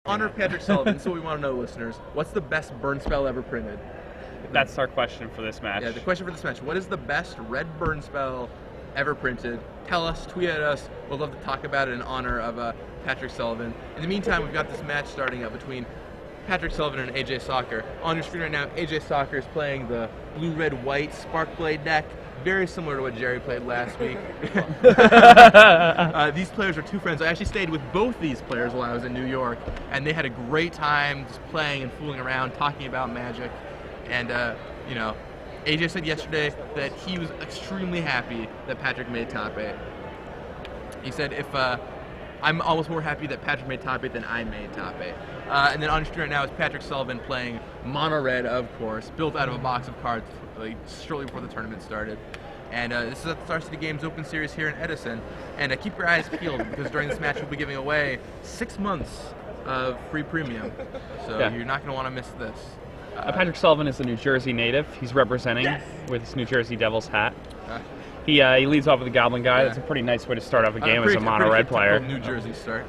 Honor of Patrick Sullivan. This is what we want to know, listeners. What's the best burn spell ever printed? That's our question for this match. Yeah, the question for this match. What is the best red burn spell ever printed? Tell us, tweet at us. We'd love to talk about it in honor of Patrick Sullivan. In the meantime, we've got this match starting up between Patrick Sullivan and AJ Sacher. On your screen right now, AJ Sacher is playing the blue-red-white Sparkblade deck, very similar to what Jerry played last week. These players are two friends. I actually stayed with both these players while I was in New York, and they had a great time just playing and fooling around, talking about Magic. And, you know, AJ said yesterday that he was extremely happy that Patrick made top 8. He said, I'm almost more happy that Patrick made top 8 than I made top 8. And then on your screen right now is Patrick Sullivan playing mono red, of course, built out of a box of cards like shortly before the tournament started. And this is at the Star City Games Open Series here in Edison. And keep your eyes peeled because during this match we'll be giving away 6 months of free premium. So you're not going to want to miss this. Patrick Sullivan is a New Jersey native. He's representing with his New Jersey Devils hat. He leads off with the Goblin Guy. That's a pretty nice way to start off a game as a mono-red player. New Jersey start.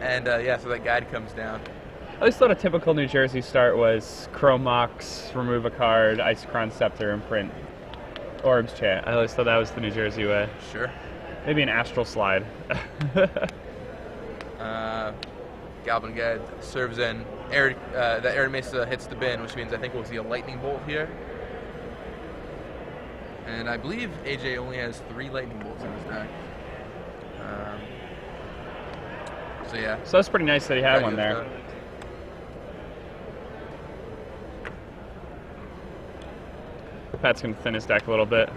And so that guide comes down. I always thought a typical New Jersey start was Chrome Mox, remove a card, Isochron Scepter, and print Orbs Chant. I always thought that was the New Jersey way. Sure. Maybe an Astral Slide. Goblin Guide serves in. That Air Mesa hits the bin, which means I think we'll see a Lightning Bolt here. And I believe AJ only has 3 Lightning Bolts in his deck. So that's pretty nice that he had one there. Pat's going to thin his deck a little bit.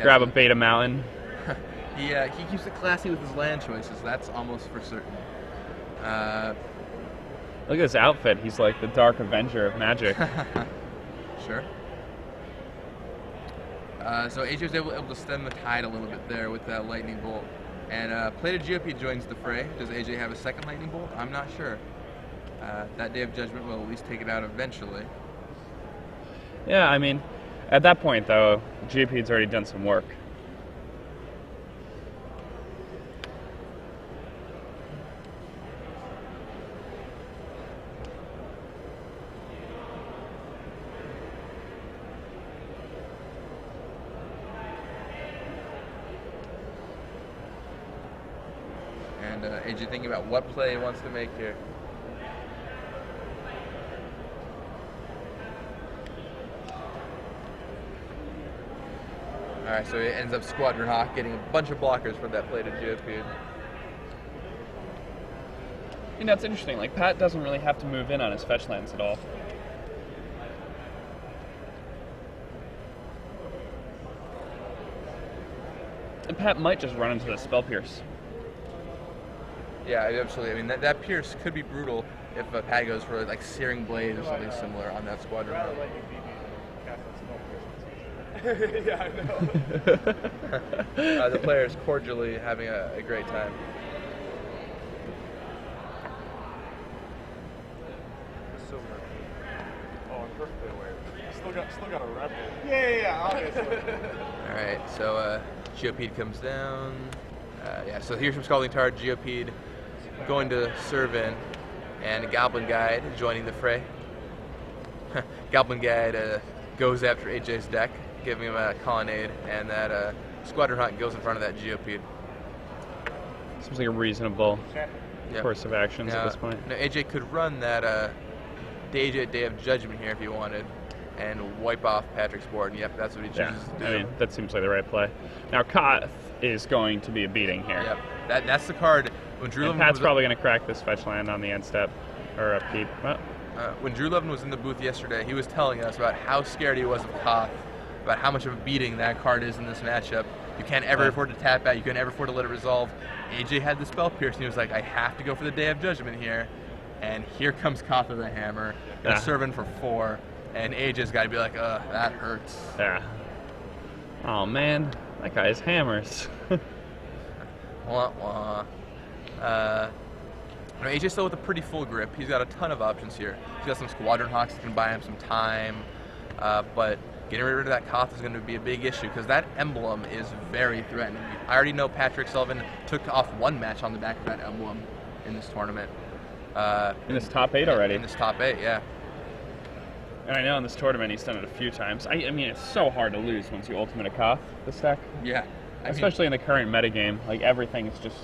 Grab a Beta Mountain. He keeps it classy with his land choices. That's almost for certain. Look at his outfit. He's like the Dark Avenger of Magic. Sure. So AJ was able to stem the tide a little bit there with that Lightning Bolt. And Plated GOP joins the fray. Does AJ have a second Lightning Bolt? I'm not sure. That Day of Judgment will at least take it out eventually. Yeah, I mean, at that point, though, GOP's already done some work. And AJ thinking about what play he wants to make here. Alright, so he ends up Squadron Hawk, getting a bunch of blockers for that Plated GOP. You know, it's interesting. Like, Pat doesn't really have to move in on his fetch lands at all. And Pat might just run into the Spell Pierce. Yeah, absolutely. I mean, that Pierce could be brutal if Pat goes for like Searing Blade or something similar on that Squadron Hawk. Yeah, I know. The player is cordially having a great time. Oh, I'm perfectly aware. Still got a rebel. Yeah, obviously. All right, so Geopede comes down. So here's from Scalding Tard, Geopede going to serve in, and Goblin Guide joining the fray. Goblin Guide goes after AJ's deck, giving him a Colonnade, and that Squadron Hunt goes in front of that Geopede. Seems like a reasonable course of actions at this point. No, AJ could run that Day of Judgment here if he wanted, and wipe off Patrick's board, and yep, that's what he chooses to do. I mean, that seems like the right play. Now, Koth is going to be a beating here. Yep, that's the card. When Drew and Pat's probably going to crack this fetch land on the end step, or upkeep. Well, when Drew Levin was in the booth yesterday, he was telling us about how scared he was of Koth, about how much of a beating that card is in this matchup. You can't ever afford to tap out. You can't ever afford to let it resolve. AJ had the Spell Pierce, and he was like, I have to go for the Day of Judgment here. And here comes Koth with a hammer, serving for 4. And AJ's got to be like, that hurts. Yeah. Oh, man. That guy has hammers. Wah, wah. AJ's still with a pretty full grip. He's got a ton of options here. He's got some Squadron Hawks that can buy him some time. But getting rid of that Koth is going to be a big issue because that emblem is very threatening. I already know Patrick Sullivan took off one match on the back of that emblem in this tournament. In this top 8 already. In this top 8, yeah. And I know in this tournament he's done it a few times. I mean, it's so hard to lose once you ultimate a Koth, this deck. Yeah. Especially in the current metagame. Like, everything is just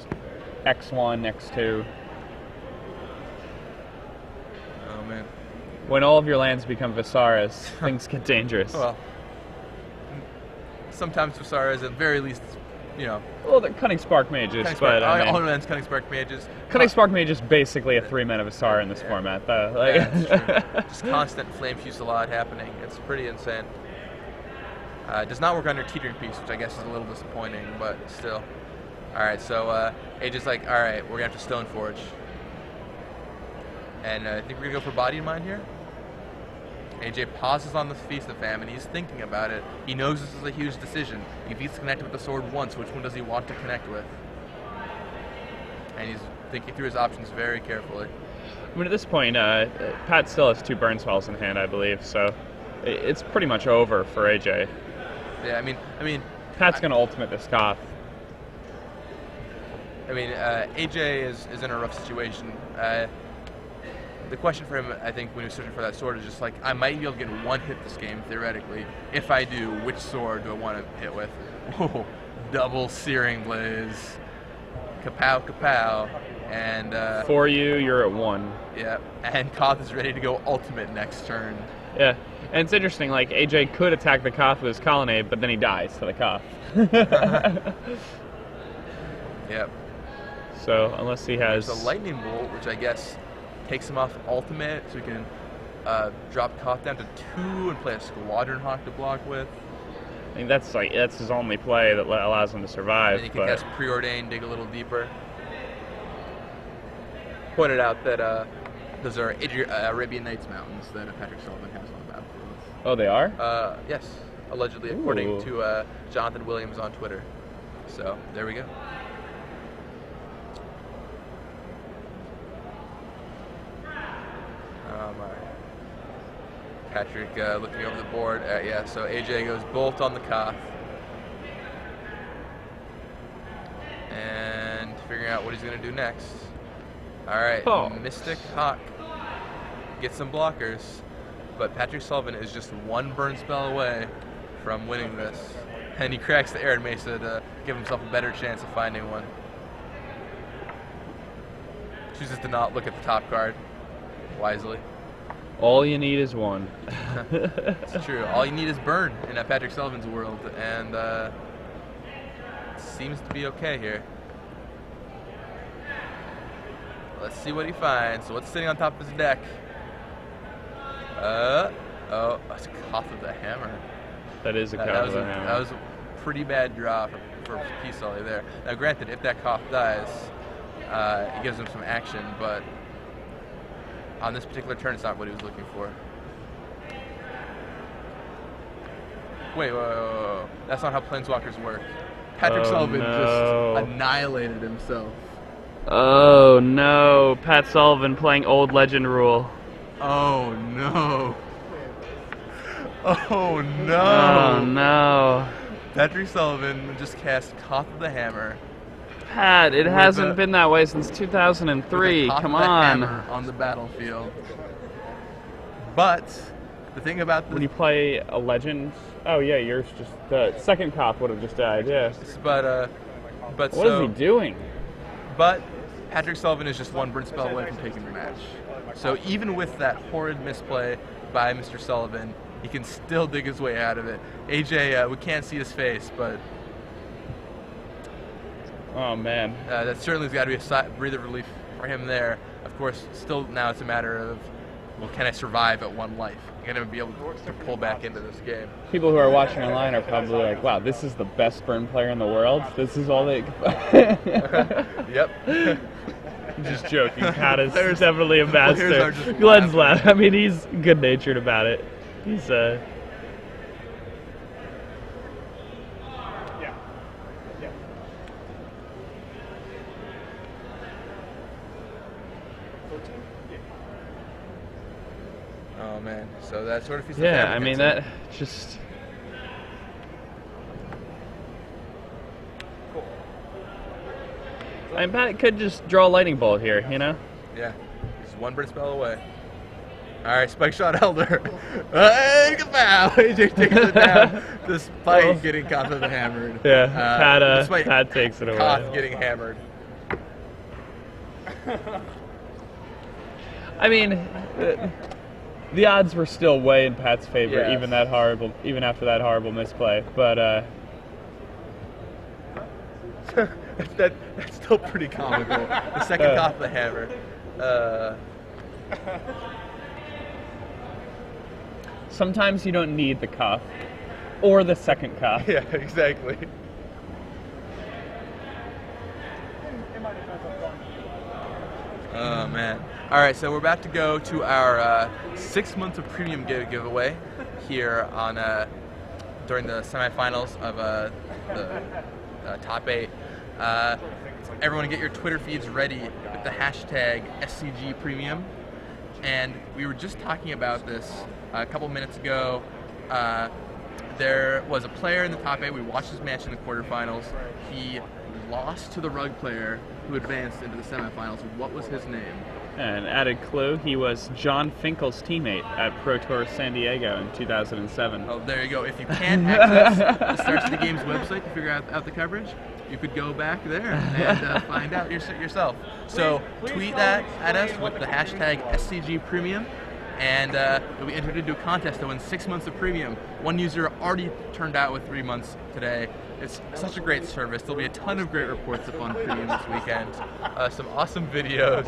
X1, X2. Oh, man. When all of your lands become Visaras, things get dangerous. Well, sometimes Visaras, at the very least, you know. Well, they're Cunning Spark Mages, but I mean, all lands Cunning Spark Mages. Cunning Spark Mage is basically a 3-mana Visara in this format, though. Like, yeah, that's true. Just constant Flame Fusillade happening. It's pretty insane. It does not work on your Teetering Piece, which I guess is a little disappointing, but still. Alright, so AJ's like, alright, we're going to have to Stoneforge. And I think we're going to go for Body in Mind here. AJ pauses on the Feast of Famine. He's thinking about it. He knows this is a huge decision. If he's connected with the sword once, which one does he want to connect with? And he's thinking through his options very carefully. I mean, at this point, Pat still has 2 Burn Spells in hand, I believe, so it's pretty much over for AJ. Yeah, I mean, Pat's going to ultimate this Koth. I mean, AJ is in a rough situation. The question for him, I think, when he was searching for that sword is just like, I might be able to get 1 hit this game, theoretically. If I do, which sword do I want to hit with? Whoa, double Searing Blaze. Kapow, kapow. And for you, you're at 1. Yeah, and Koth is ready to go ultimate next turn. Yeah, and it's interesting, like, AJ could attack the Koth with his Colonnade, but then he dies to the Koth. Yep. So, unless he has... There's a Lightning Bolt, which I guess takes him off ultimate, so he can drop Koth down to 2 and play a Squadron Hawk to block with. I think that's his only play that allows him to survive. And he can cast Preordain, dig a little deeper. Pointed out that those are Arabian Nights Mountains that Patrick Sullivan has on the battlefield. Oh, they are? Yes, allegedly, according to Jonathan Williams on Twitter. So, there we go. Patrick looking over the board. Yeah, so AJ goes Bolt on the Koth. And figuring out what he's going to do next. Alright, Mystic Hawk gets some blockers. But Patrick Sullivan is just 1 burn spell away from winning this. And he cracks the Arid Mesa to give himself a better chance of finding one. Chooses to not look at the top card, wisely. All you need is 1. It's true. All you need is burn in Patrick Sullivan's world, and it seems to be okay here. Let's see what he finds. So what's sitting on top of his deck? Oh, that's a Koth of the Hammer. That is a Koth of the Hammer. That was a pretty bad draw for P. Sully there. Now, granted, if that Koth dies, it gives him some action, but on this particular turn, it's not what he was looking for. Wait, whoa. That's not how Planeswalkers work. Patrick Sullivan just annihilated himself. Oh no, Pat Sullivan playing Old Legend rule. Oh no. Oh no. Oh no. Patrick Sullivan just cast Koth of the Hammer. Pat, it hasn't been that way since 2003. Come on. On the battlefield. But the thing about when you play a legend, oh yeah, yours just the second Koth would have just died. Yeah. But what is he doing? But Patrick Sullivan is just 1 burn spell away from taking the match. So even with that horrid misplay by Mr. Sullivan, he can still dig his way out of it. AJ, we can't see his face, but oh man, that certainly has got to be a breather of relief for him there. Of course, still now it's a matter of, well, can I survive at 1 life? I'm going to be able to pull back into this game. People who are watching online are probably like, wow, this is the best burn player in the world. This is all they... Yep. Just joking. Pat is definitely a master. Glenn's laughing. I mean, he's good-natured about it. He's Oh man, so that sort of feels I mean that just I bet it could just draw a lightning bolt here, you know? Yeah, he's one Brit spell away. All right, spike shot Elder. Hey, kapow! AJ takes it down despite getting completely hammered. Yeah, despite Pat takes it away. Koth getting hammered. I mean, the odds were still way in Pat's favor, Yes. even after that horrible misplay. But that's still pretty comical. The second Koth of the hammer. Sometimes you don't need the cuff or the second cuff. Yeah, exactly. Oh man. All right, so we're about to go to our 6 months of premium giveaway here on during the semifinals of the top 8. Everyone get your Twitter feeds ready with the hashtag SCG Premium. And we were just talking about this a couple minutes ago. There was a player in the top 8. We watched his match in the quarterfinals. He lost to the rug player who advanced into the semifinals. What was his name? An added clue, he was John Finkel's teammate at Pro Tour San Diego in 2007. Oh, there you go. If you can't access the Starts of the Game's website to figure out the coverage, you could go back there and find out yourself. So tweet that at us with the hashtag SCG Premium, and you'll be entered into a contest to win 6 months of premium. One user already turned out with 3 months today. It's such a great service. There'll be a ton of great reports up on premium this weekend. Some awesome videos,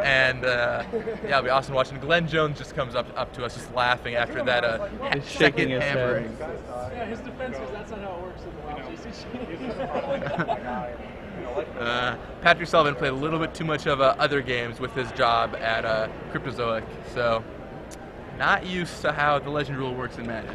and yeah, it'll be awesome watching. Glenn Jones just comes up to us just laughing after that second his hammering. Yeah, his defense is that's not how it works in the GCG. Patrick Sullivan played a little bit too much of other games with his job at Cryptozoic, so not used to how the legend rule works in Magic.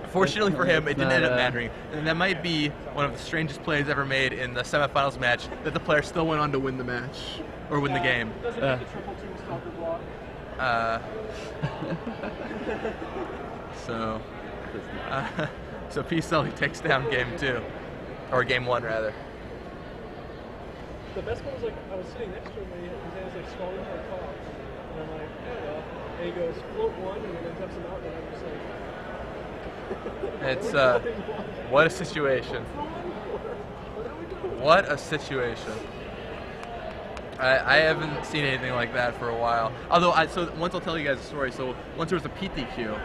Fortunately for him, it didn't end up mattering, and that might be one of the strangest plays ever made in the semifinals match, that the player still went on to win the match, or win the game. Doesn't get the triple team stalker block. So P-Sully takes down game 2, or game 1 rather. The best one was like, I was sitting next to him and he was like scrolling for a call. And I'm like, oh well. And he goes, float 1, and then taps him out, and I'm just like, It's what a situation. What a situation. I haven't seen anything like that for a while. Although, so once I'll tell you guys a story. So once there was a PTQ,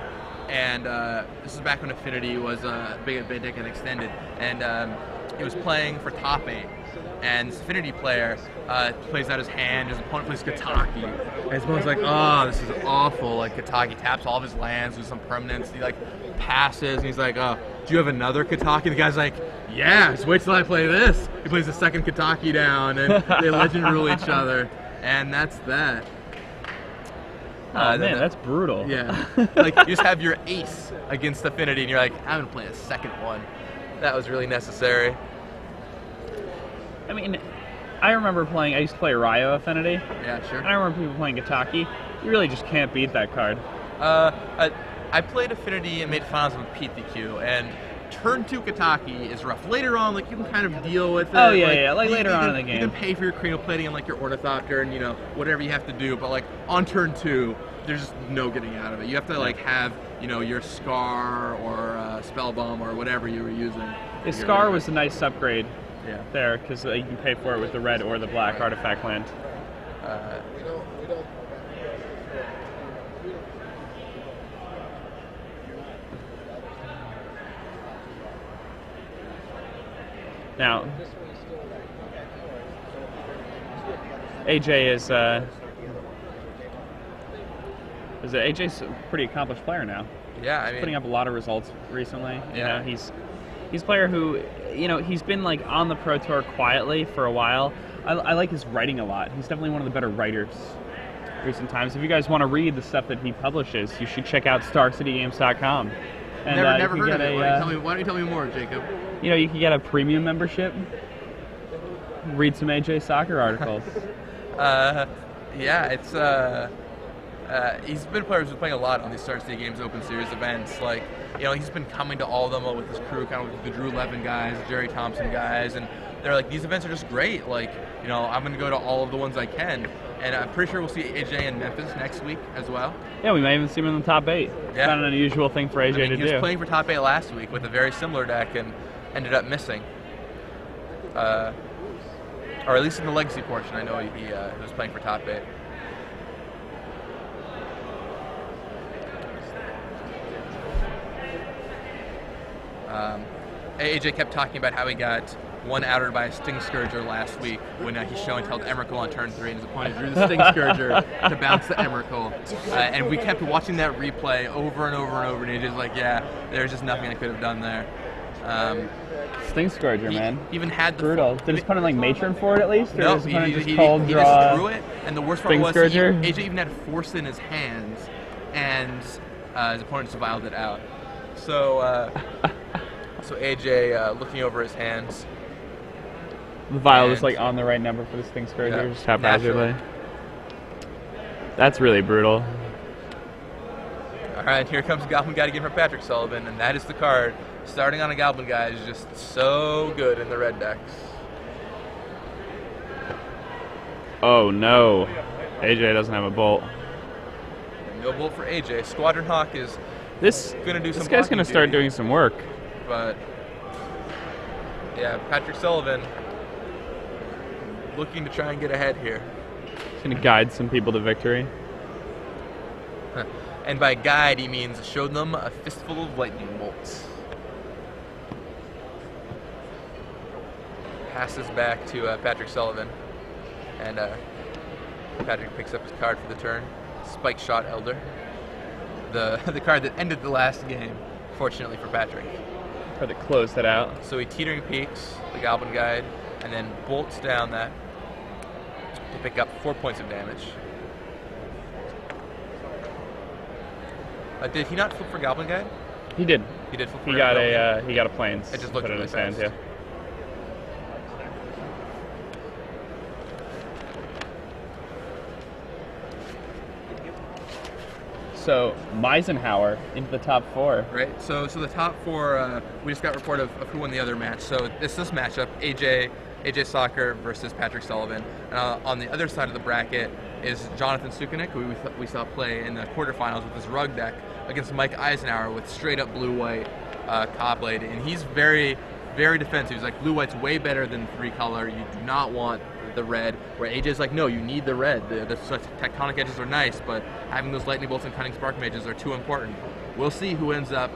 and this is back when Affinity was big and extended, and he was playing for top 8. And this Affinity player plays out his hand, his opponent plays Kataki. And his opponent's like, oh, this is awful. Like, Kataki taps all of his lands with some permanence. He, like, passes, and he's like, oh, do you have another Kataki? The guy's like, yeah, just wait till I play this. He plays the second Kataki down, and they legend rule each other. And that's that. Oh, man, that's brutal. Yeah. Like, you just have your ace against Affinity, and you're like, I'm going to play a second one. That was really necessary. I mean, I remember playing, I used to play Ryo Affinity. Yeah, sure. And I remember people playing Kataki. You really just can't beat that card. I played Affinity and made finals with PTQ, and turn 2 Kataki is rough. Later on, like, you can kind of deal with it. Oh, yeah, like later on in the game. You can pay for your crenoplating and, like, your Ornithopter and, you know, whatever you have to do, but, like, on turn 2, there's just no getting out of it. You have to, like, have, you know, your Scar or Spell Bomb or whatever you were using. The Scar was a nice upgrade. Yeah. There, because you can pay for it with the red or the black artifact land. Now, AJ is AJ's a pretty accomplished player now. Yeah, I He's mean, putting up a lot of results recently. You Yeah. know, he's a player who, you know, he's been like on the Pro Tour quietly for a while. I like his writing a lot. He's definitely one of the better writers recent times. If you guys want to read the stuff that he publishes, you should check out StarCityGames.com. And, never you heard can of get it. Why don't you tell me more, Jacob? You know, you can get a premium membership. Read some AJ Sacher articles. Yeah, it's he's been a player who's been playing a lot on these Star City Games Open Series events. Like, you know, he's been coming to all of them with his crew, kind of with the Drew Levin guys, the Jerry Thompson guys, and they're like, these events are just great. Like, you know, I'm gonna go to all of the ones I can, and I'm pretty sure we'll see AJ in Memphis next week as well. Yeah, we might even see him in the top 8. It's not an unusual thing for AJ to do. He was playing for top 8 last week with a very similar deck and ended up missing. Or at least in the legacy portion, I know he was playing for top 8. AJ kept talking about how he got one outed by a Sting Scourger last week when he show and telled Emrakul on turn 3, and his opponent drew the Sting Scourger to bounce the Emrakul. And we kept watching that replay over and over and over, and AJ's like, yeah, there's just nothing I could have done there. Sting Scourger, man. Even had the brutal. Did his opponent like matron for it at least? Or no, his he just cold draw? Just threw it, and the worst part was Scourger? AJ even had Force in his hands, and his opponent just viled it out. So, so AJ looking over his hands. The vial was like on the right number for the Sting Scourger, just haphazardly. That's really brutal. All right, here comes Goblin Guide again from Patrick Sullivan, and that is the card. Starting on a Goblin Guide is just so good in the red decks. Oh no, AJ doesn't have a bolt. No bolt for AJ. Squadron Hawk is gonna do some. This guy's gonna start doing some work. But yeah, Patrick Sullivan looking to try and get ahead here. He's gonna guide some people to victory. And by guide, he means show them a fistful of lightning bolts. Passes back to Patrick Sullivan, and Patrick picks up his card for the turn. Spike Shot Elder, the card that ended the last game, fortunately for Patrick. Card that closed it out. So he Teetering Peaks, the Goblin Guide, and then bolts down that to pick up 4 points of damage. Did he not flip for Goblin Guide? He did. He did flip for He got a planes. It just looked put it in really his hand, fast. yeah. So Meisenhower into the top 4. Right. So the top 4, we just got a report of who won the other match. So this matchup, AJ Sacher versus Patrick Sullivan. And on the other side of the bracket is Jonathan Sukanik, who we saw play in the quarterfinals with his rug deck against Mike Eisenhower with straight up blue-white Cobblade. And he's very, very defensive. He's like, blue-white's way better than 3-color. You do not want the red, where AJ's like, no, you need the red. The tectonic edges are nice, but having those lightning bolts and cunning spark mages are too important. We'll see who ends up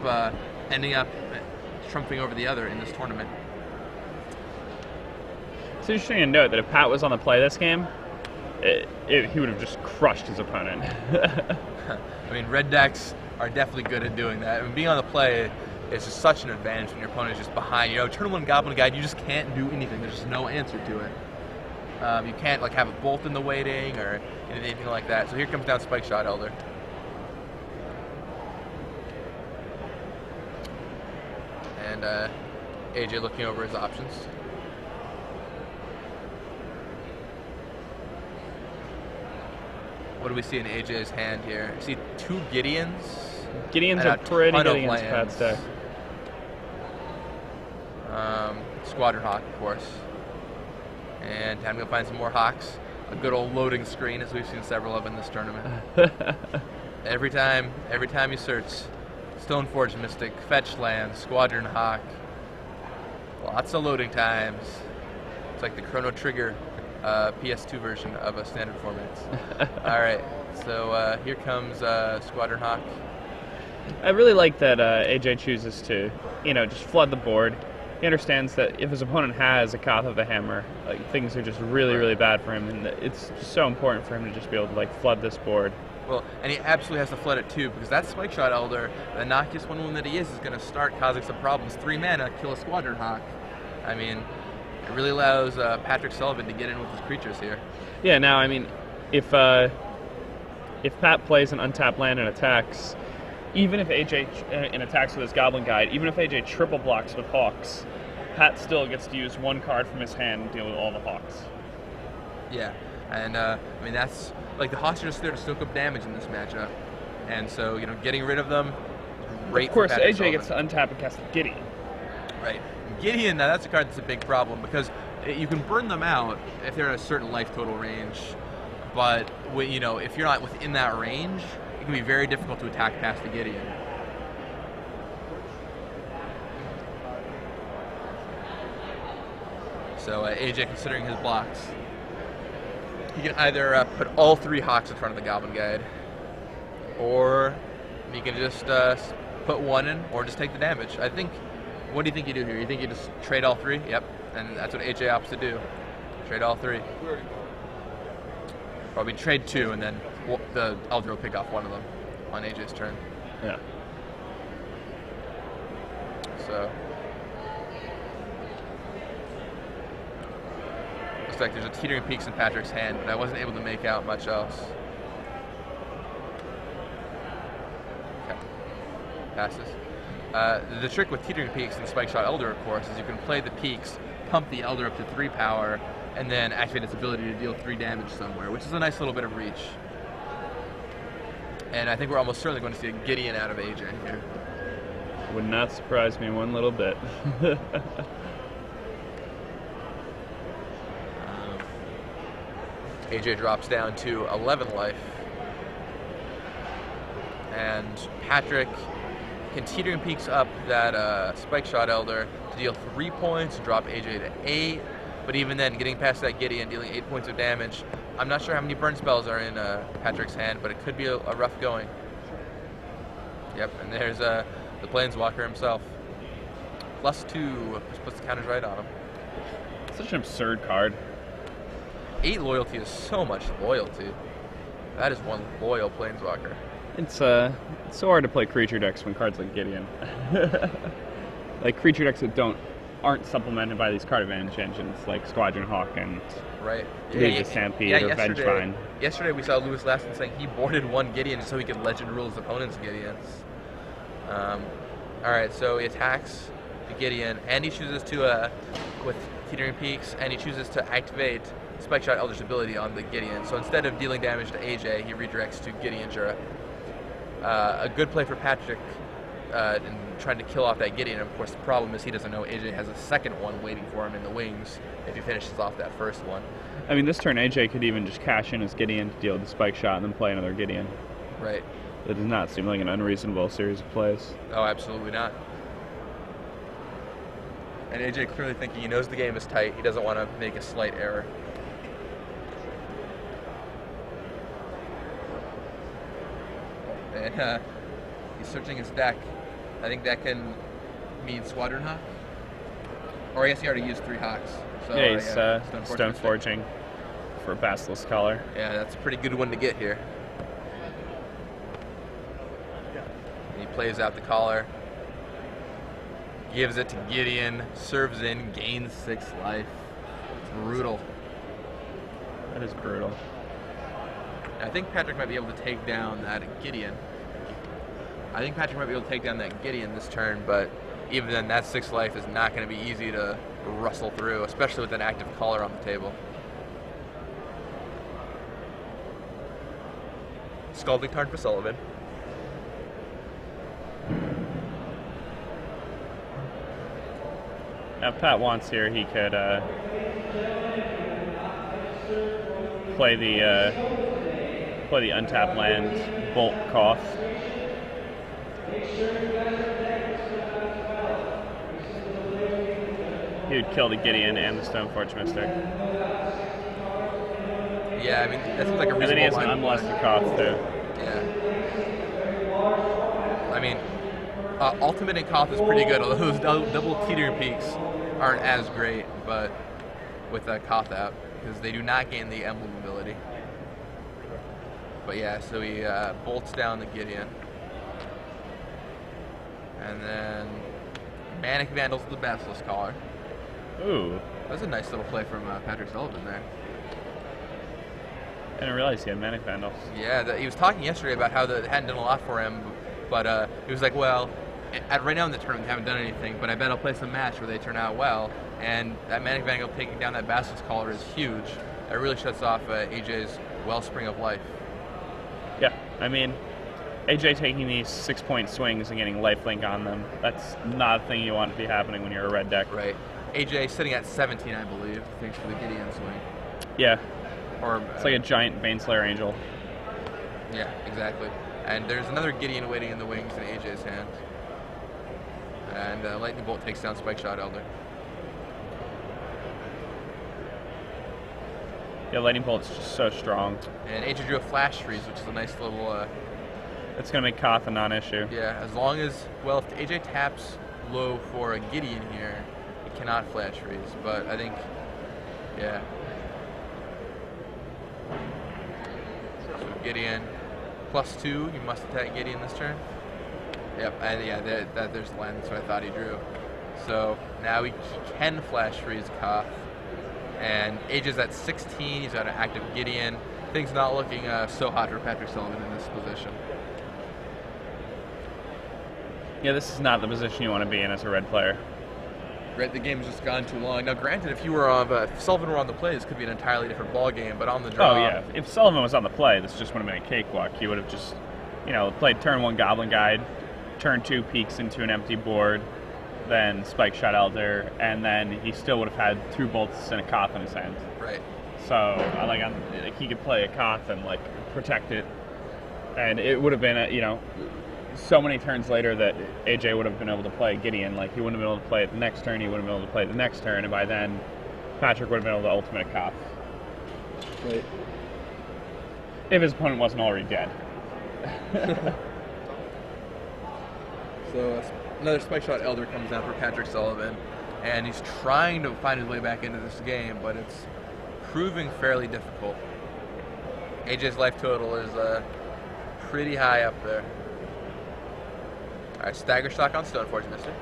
ending up trumping over the other in this tournament. It's interesting to note that if Pat was on the play this game, he would have just crushed his opponent. I mean, red decks are definitely good at doing that. I mean, being on the play is just such an advantage when your opponent is just behind. You know, turn 1 Goblin Guide, you just can't do anything. There's just no answer to it. You can't like have a bolt in the waiting or anything like that. So here comes down Spike Shot Elder. And AJ looking over his options. What do we see in AJ's hand here? I see 2 Gideons. Gideons are pretty good against Pat's deck. Squadron Hawk, of course. And time to go find some more Hawks. A good old loading screen, as we've seen several of in this tournament. every time you search, Stoneforge Mystic, Fetch Land, Squadron Hawk. Lots of loading times. It's like the Chrono Trigger PS2 version of a standard format. All right, so here comes Squadron Hawk. I really like that AJ chooses to, just flood the board. He understands that if his opponent has a Kath of the Hammer, like things are just really, really bad for him, and it's just so important for him to just be able to flood this board. Well, and he absolutely has to flood it too, because that Spike Shot Elder, the innocuous one that he is going to start causing some problems. 3 mana, kill a Squadron Hawk. I mean, it really allows Patrick Sullivan to get in with his creatures here. Yeah. Now, I mean, if Pat plays an untapped land and attacks, even if AJ attacks with his Goblin Guide, even if AJ triple blocks with Hawks, Pat still gets to use 1 card from his hand and deal with all the Hawks. Yeah, and I mean, that's like the Hawks are just there to soak up damage in this matchup, and so getting rid of them, great. Of course, for Patrick AJ Sullivan. gets to untap and cast Gideon. Right, Gideon. Now that's a card that's a big problem because You can burn them out if they're at a certain life total range, but you know, if you're not within that range, it can be very difficult to attack past the Gideon. So AJ, considering his blocks, he can either put all 3 Hawks in front of the Goblin Guide, or he can just put 1 in, or just take the damage. I think, what do you think you do here? You think you just trade all 3? Yep, and that's what AJ opts to do. Trade all 3. Probably trade 2, and then the Elder will pick off 1 of them on AJ's turn. Yeah. So looks like there's a Teetering Peaks in Patrick's hand, but I wasn't able to make out much else. Okay. Passes. The trick with Teetering Peaks and Spike Shot Elder, of course, is you can play the Peaks, pump the Elder up to 3 power, and then activate its ability to deal 3 damage somewhere, which is a nice little bit of reach. And I think we're almost certainly going to see a Gideon out of AJ here. Would not surprise me one little bit. AJ drops down to 11 life. And Patrick can Teetering Peaks up that Spike Shot Elder to deal 3 points, drop AJ to 8. But even then, getting past that Gideon, dealing 8 points of damage, I'm not sure how many burn spells are in Patrick's hand, but it could be a rough going. Yep, and there's the Planeswalker himself. +2, puts the counters right on him. Such an absurd card. 8 loyalty is so much loyalty. That is one loyal Planeswalker. It's so hard to play creature decks when cards like Gideon. Like creature decks that aren't supplemented by these card advantage engines like Squadron Hawk and right. Stampede or Vengevine. Yesterday we saw Lewis Laston saying he boarded 1 Gideon so he could legend rule his opponent's Gideons. Alright, so he attacks the Gideon, and he chooses to, with Teetering Peaks, and he chooses to activate Spike Shot Elder's ability on the Gideon. So instead of dealing damage to AJ, he redirects to Gideon Jura. A good play for Patrick in trying to kill off that Gideon. Of course, the problem is he doesn't know AJ has a second one waiting for him in the wings if he finishes off that first one. I mean, this turn AJ could even just cash in his Gideon to deal the Spike Shot and then play another Gideon. Right. That does not seem like an unreasonable series of plays. Oh, absolutely not. And AJ clearly thinking he knows the game is tight. He doesn't want to make a slight error. And he's searching his deck. I think that can mean Squadron Hawk. Or I guess he already used 3 Hawks. So, yeah, he's Stone Forging for Basilisk Collar. Yeah, that's a pretty good one to get here. And he plays out the collar. Gives it to Gideon. Serves in, gains 6 life. It's brutal. That is brutal. I think Patrick might be able to take down that Gideon. This turn, but even then, that 6 life is not going to be easy to rustle through, especially with an active collar on the table. Scalding Tarn for Sullivan. Now, if Pat wants here, he could play the untapped land, Bolt Cough. He would kill the Gideon and the Stoneforge Mystic. Yeah, I mean, that seems like a reasonable line. And then he has an Unmolested Cough, too. Yeah. I mean, Ultimate and Koth is pretty good, although those double Teetering Peaks aren't as great, but with Koth out, because they do not gain the emblem ability. But yeah, so he bolts down the Gideon. And then Manic Vandals the Basilisk Collar. Ooh. That's a nice little play from Patrick Sullivan there. I didn't realize he had Manic Vandals. Yeah, he was talking yesterday about how it hadn't done a lot for him, but he was like, well, right now in the tournament they haven't done anything, but I bet I'll play some match where they turn out well, and that Manic Vandal taking down that Basilisk Collar is huge. That really shuts off AJ's wellspring of life. Yeah, I mean, AJ taking these 6-point swings and getting lifelink on them, that's not a thing you want to be happening when you're a red deck. Right. AJ sitting at 17, I believe, thanks for the Gideon swing. Yeah, Or it's like a giant Baneslayer Angel. yeah, exactly. And there's another Gideon waiting in the wings in AJ's hand. And Lightning Bolt takes down Spike Shot Elder. Yeah, Lightning Bolt's just so strong. And AJ drew a Flash Freeze, which is a nice little... It's going to make Koth a non-issue. yeah, as long as... Well, if AJ taps low for a Gideon here, he cannot Flash Freeze. But I think... Yeah. So Gideon +2, you must attack Gideon this turn. Yep, and yeah, there's the line. That's what I thought he drew. So now he can Flash Freeze Koth. And AJ's at 16, he's got an active Gideon. Things not looking so hot for Patrick Sullivan in this position. Yeah, this is not the position you want to be in as a red player. Right, the game has just gone too long. Now, granted, if Sullivan were on the play, this could be an entirely different ball game. But on the draw, Oh yeah, if Sullivan was on the play, this just would have been a cakewalk. He would have just, played turn 1 Goblin Guide, turn 2 peeks into an empty board, then Spike Shot Elder, and then he still would have had 2 bolts and a Koth in his hand. right. So he could play a Koth and protect it, and it would have been so many turns later that AJ would have been able to play Gideon. He wouldn't have been able to play it the next turn. He wouldn't have been able to play it the next turn, and by then Patrick would have been able to ultimate a Koth. Right. If his opponent wasn't already dead. So another Spike Shot Elder comes down for Patrick Sullivan, and he's trying to find his way back into this game, but it's proving fairly difficult. AJ's life total is pretty high up there. All right, Stagger Shock on Stoneforge, mister.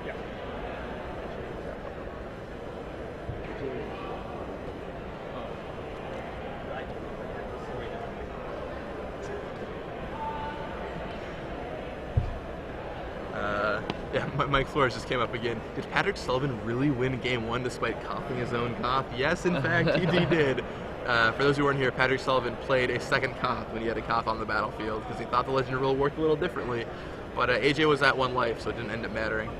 Yeah. Yeah, Mike Flores just came up again. Did Patrick Sullivan really win Game 1 despite coughing his own cough? Yes, in fact, he did. For those who weren't here, Patrick Sullivan played a second cough when he had a cough on the battlefield because he thought the Legend rule worked a little differently. But AJ was at 1 life, so it didn't end up mattering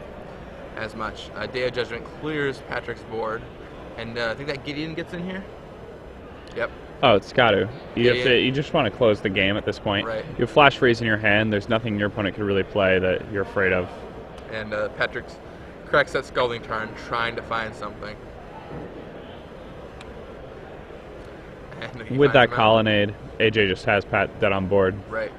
as much. Day of Judgment clears Patrick's board, and I think that Gideon gets in here. Yep. Oh, it's got to. You just want to close the game at this point. Right. You have Flash Freeze in your hand. There's nothing your opponent could really play that you're afraid of. And Patrick corrects that Scalding Tarn, trying to find something. With that Colonnade, AJ just has Pat dead on board. Right.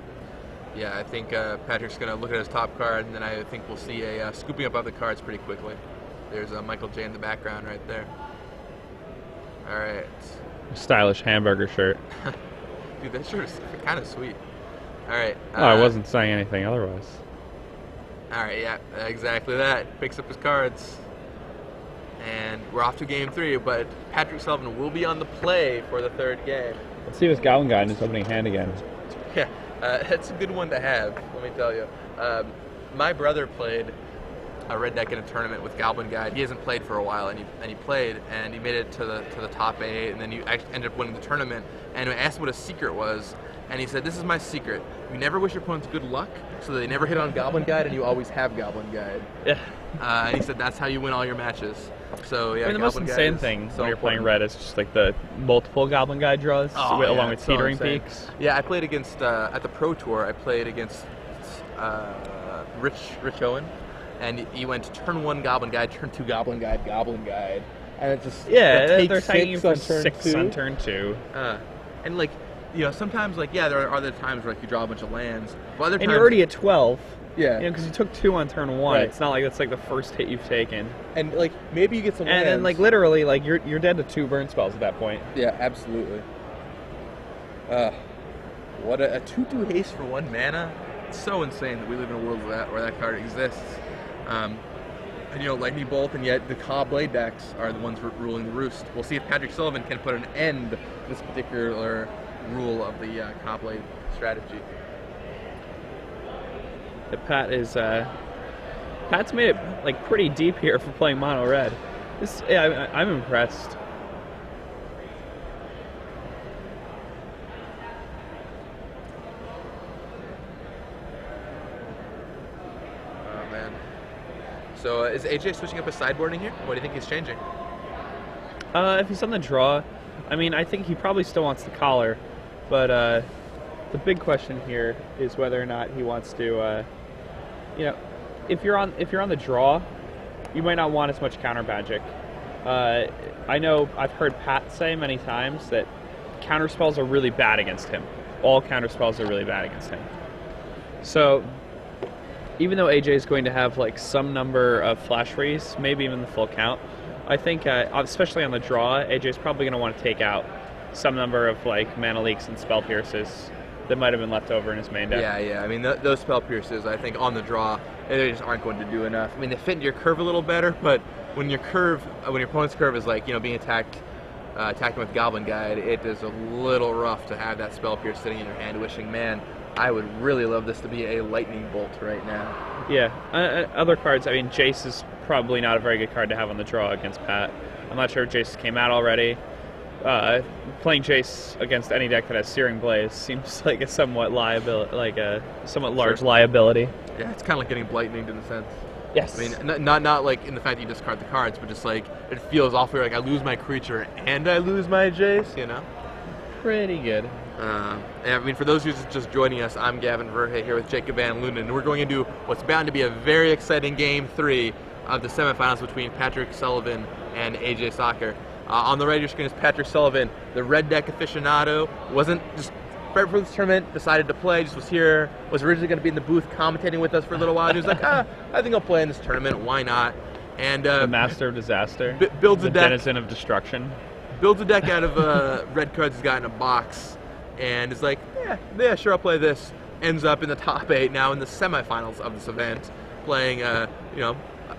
Yeah, I think Patrick's going to look at his top card, and then I think we'll see a scooping up other cards pretty quickly. There's Michael J in the background right there. All right. Stylish hamburger shirt. Dude, that shirt is kind of sweet. All right. I wasn't saying anything otherwise. All right, yeah, exactly that. Picks up his cards. And we're off to Game 3, but Patrick Sullivan will be on the play for the 3rd game. Let's see if his Goblin Guide in his opening hand again. Yeah, that's a good one to have, let me tell you. My brother played a red deck in a tournament with Goblin Guide. He hasn't played for a while, and he played, and he made it to the top 8, and then he ended up winning the tournament. And I asked what his secret was, and he said, "This is my secret. You never wish your opponents good luck, so they never hit on Goblin Guide, and you always have Goblin Guide." Yeah. And he said that's how you win all your matches. So yeah, I mean, the most Goblin Guide insane is thing so when you're playing important. red is just the multiple Goblin Guide draws along with so teetering insane. peaks. Yeah, I played against at the Pro Tour. I played against Rich Owen, and he went turn 1 Goblin Guide, turn 2 Goblin Guide, Goblin Guide, and it just they're taking you for 6 on turn 2. And sometimes there are other times where you draw a bunch of lands, but other And times you're already at 12. yeah, Because you took 2 on turn 1. Right. It's not like it's the first hit you've taken. and maybe you get some And lands. then literally you're dead to 2 burn spells at that point. Yeah, absolutely. What a 2/2 haste for 1 mana. It's so insane that we live in a world where that card exists. And Lightning Bolt, and yet the Ka Blade decks are the ones ruling the roost. We'll see if Patrick Sullivan can put an end to this particular rule of the Ka Blade strategy. The Pat's made it pretty deep here for playing mono red. I'm impressed. is AJ switching up his sideboarding here? What do you think he's changing? If he's on the draw, I mean, I think he probably still wants the collar, but the big question here is whether or not he wants to, if you're on the draw, you might not want as much counter magic. I know I've heard Pat say many times that counter spells are really bad against him. All counter spells are really bad against him. So even though AJ is going to have like some number of flash freeze, maybe even the full count, I think, especially on the draw, AJ is probably going to want to take out some number of like mana leaks and spell pierces that might have been left over in his main deck. Yeah. I mean, those spell pierces, I think, on the draw, they just aren't going to do enough. I mean, they fit into your curve a little better, but when your opponent's curve is like, being attacking with Goblin Guide, it is a little rough to have that spell pierce sitting in your hand, wishing, man, I would really love this to be a lightning bolt right now. Yeah. Other cards, I mean, Jace is probably not a very good card to have on the draw against Pat. I'm not sure if Jace came out already. Playing Jace against any deck that has Searing Blaze seems like a somewhat large liability. Yeah, it's kind of like getting Blightninged in a sense. Yes. I mean, not like in the fact that you discard the cards, but just like it feels awfully like I lose my creature and I lose my Jace, Pretty good. I mean, for those who are just joining us, I'm Gavin Verhey here with Jacob Van Lunen, and we're going into what's bound to be a very exciting Game 3 of the semifinals between Patrick Sullivan and AJ Sacher. On the right of your screen is Patrick Sullivan, the red deck aficionado. Wasn't just right before this tournament, decided to play, just was here, was originally going to be in the booth commentating with us for a little while. And he was like, I think I'll play in this tournament, why not? And the master of disaster, builds a deck, denizen of destruction. Builds a deck out of red cards he's got in a box, and is like, yeah, sure, I'll play this. Ends up in the top 8 now in the semifinals of this event, playing, a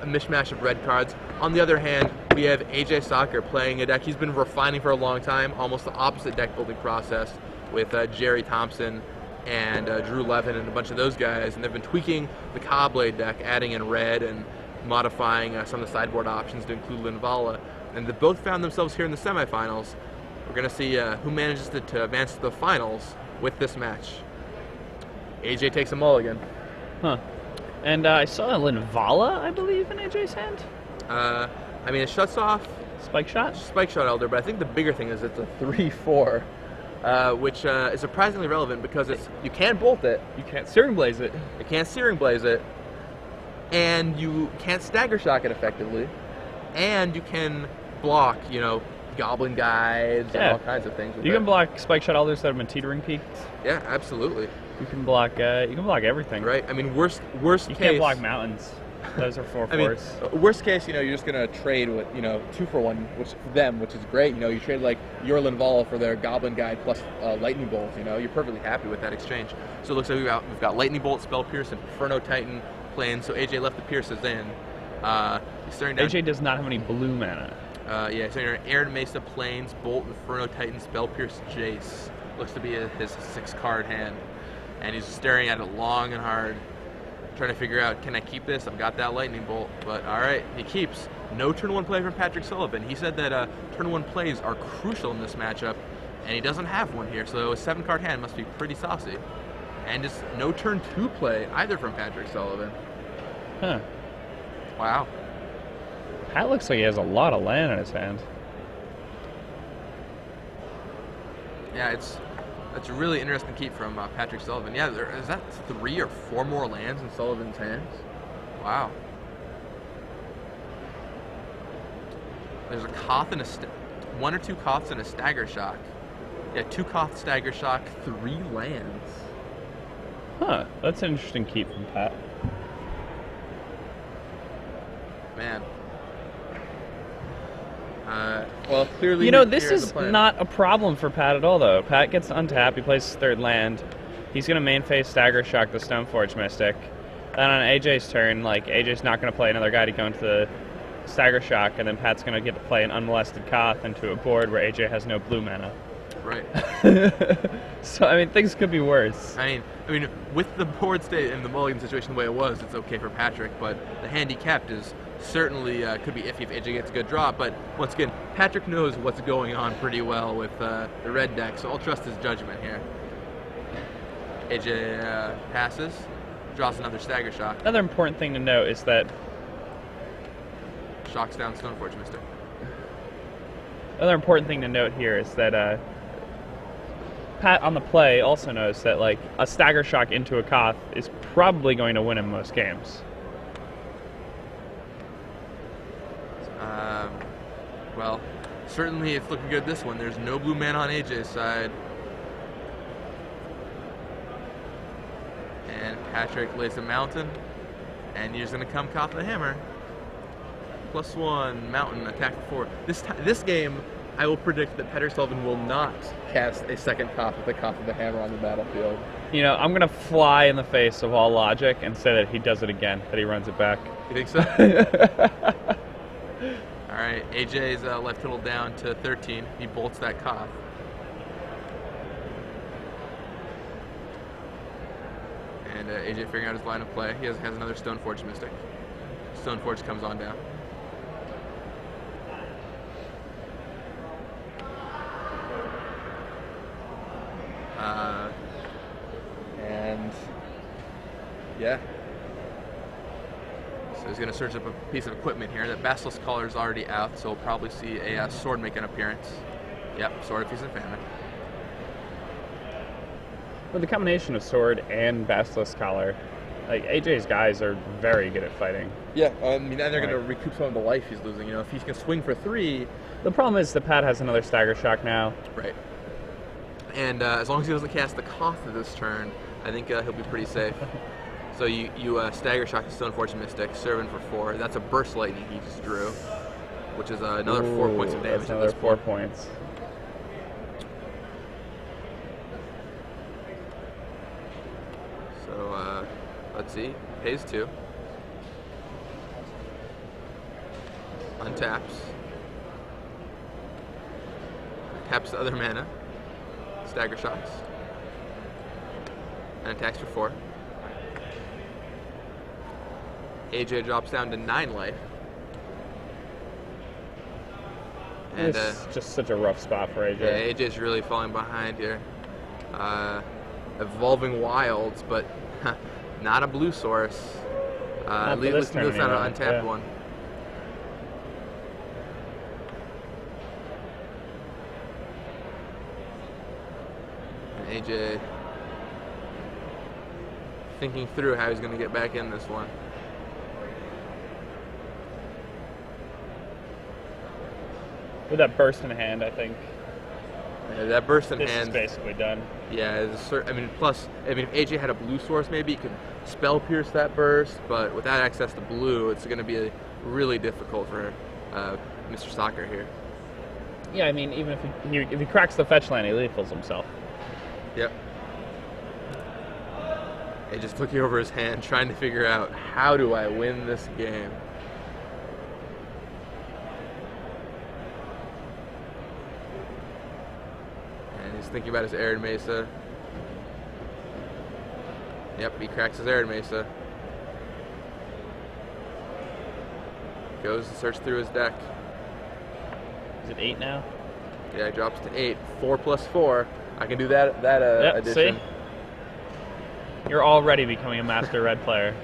mishmash of red cards. On the other hand, we have AJ Sacher playing a deck he's been refining for a long time, almost the opposite deck building process with Jerry Thompson and Drew Levin and a bunch of those guys, and they've been tweaking the Cobblade deck, adding in red and modifying some of the sideboard options to include Linvala, and they both found themselves here in the semifinals. We're going to see who manages to advance to the finals with this match. AJ takes a mulligan. Huh. And I saw a Linvala, I believe, in AJ's hand. I mean, it shuts off Spike Shot Elder, but I think the bigger thing is it's a 3/4, which is surprisingly relevant because you can't bolt it. You can't Searing Blaze it. You can't Searing Blaze it. And you can't Stagger Shock it effectively. And you can block, Goblin Guides and all kinds of things. You can block Spike Shot Elders that have been teetering peaked. Yeah, absolutely. You can block everything. Right. I mean, worst you case. Can't block mountains. Those are 4/4s. Worst case, you're just gonna trade with 2-for-1, which is great. You trade like your Linvala for their Goblin Guide plus Lightning Bolt. You're perfectly happy with that exchange. So it looks like we've got Lightning Bolt, Spell Pierce, and Inferno Titan playing. So AJ left the Pierces in. He's staring down. AJ does not have any blue mana. He's staring down Aaron Mesa Plains, Bolt, Inferno Titan, Spell Pierce, Jace. Looks to be his 6-card hand, and he's staring at it long and hard, trying to figure out, can I keep this? I've got that Lightning Bolt, but all right, he keeps. No turn 1 play from Patrick Sullivan. He said that turn 1 plays are crucial in this matchup, and he doesn't have one here, so a 7-card hand must be pretty saucy. And just no turn 2 play either from Patrick Sullivan. Huh. Wow. That looks like he has a lot of land in his hand. Yeah, that's a really interesting keep from Patrick Sullivan. Yeah, is that 3 or 4 more lands in Sullivan's hands? Wow. There's a Koth and 1 or 2 Koths and a Stagger Shock. Yeah, 2 Koth, Stagger Shock, 3 lands. Huh, that's an interesting keep from Pat. Man. Well, clearly... this is not a problem for Pat at all, though. Pat gets to untap, he plays his 3rd land. He's going to main phase Stagger Shock the Stoneforge Mystic. And on AJ's turn, AJ's not going to play another guy to go into the Stagger Shock, and then Pat's going to get to play an unmolested Koth into a board where AJ has no blue mana. Right. So, things could be worse. I mean, with the board state and the mulligan situation the way it was, it's okay for Patrick, but the hand he kept is certainly could be iffy if AJ gets a good draw. But once again, Patrick knows what's going on pretty well with the red deck, so I'll trust his judgment here. AJ passes, draws another Stagger Shock. Another important thing to note is that shocks down Stoneforge Mystic. Another important thing to note here is that Pat on the play also knows that like a stagger shock into a Koth is probably going to win him most games. Well, certainly it's looking good this one. There's no blue mana on AJ's side. And Patrick lays a mountain, and he's going to come Koth the Hammer. +1, mountain, attack for 4. This game, I will predict that Patrick Sullivan will not cast a second Koth with the Koth of the Hammer on the battlefield. You know, I'm going to fly in the face of all logic and say that he does it again, that he runs it back. You think so? All right, AJ's left total down to 13. He bolts that Koth. And AJ figuring out his line of play. He has another Stoneforge Mystic. Stoneforge comes on down. And yeah. So he's going to search up a piece of equipment here. That Basilisk Collar is already out, so we'll probably see a sword make an appearance. Yep, Sword of Feast and Famine. With the combination of sword and Basilisk Collar, like AJ's guys are very good at fighting. Yeah, I mean, and they're going to recoup some of the life he's losing. You know, if he can swing for 3. The problem is that Pat has another stagger shock now. Right. And as long as he doesn't cast the Koth this turn, I think he'll be pretty safe. So you stagger shock the Stoneforge Mystic, Servant for 4. That's a Burst Lightning he just drew, which is another 4 points of damage. That's another 4 points. So let's see, pays 2. Untaps. Taps the other mana. Stagger shocks. And attacks for 4. AJ drops down to 9 life. And It's just such a rough spot for AJ. yeah, AJ's really falling behind here. Evolving Wilds, but not a blue source. At least not an untapped one. And AJ thinking through how he's going to get back in this one. With that burst in hand, I think Yeah, that burst in this hand. is basically done. Yeah, plus, if AJ had a blue source, maybe he could spell pierce that burst, but without access to blue, it's going to be really difficult for Mr. Sacher here. Yeah, I mean, even if he cracks the fetch land, he lethals himself. Yep. He just looking over his hand, trying to figure out, how do I win this game? And he's thinking about his Arid Mesa. Yep, he cracks his Arid Mesa. Goes to search through his deck. Is it 8 now? Yeah, he drops to 8. 4 plus 4. I can do that Yep, addition. see? You're already becoming a master red player.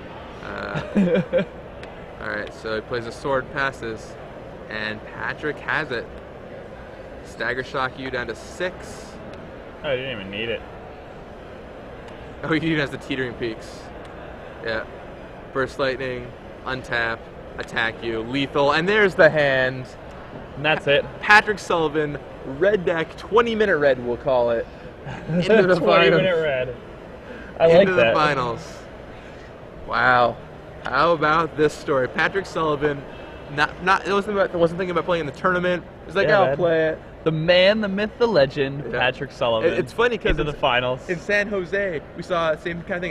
Alright, so he plays a sword, passes, and Patrick has it. Stagger shock you down to 6. Oh, you didn't even need it. Oh, he even has the Teetering Peaks. Yeah. Burst Lightning, untap, attack you, lethal, and there's the hand. And that's it. Patrick Sullivan, red deck, 20-minute red, we'll call it. Into the 20-minute red. I like Into the that. finals. Wow. How about this story? Patrick Sullivan, wasn't thinking about playing in the tournament. He's like, Yeah, I'll man. play it. The man, the myth, the legend, Yeah. Patrick Sullivan. It's funny because into the finals. in San Jose, we saw the same kind of thing.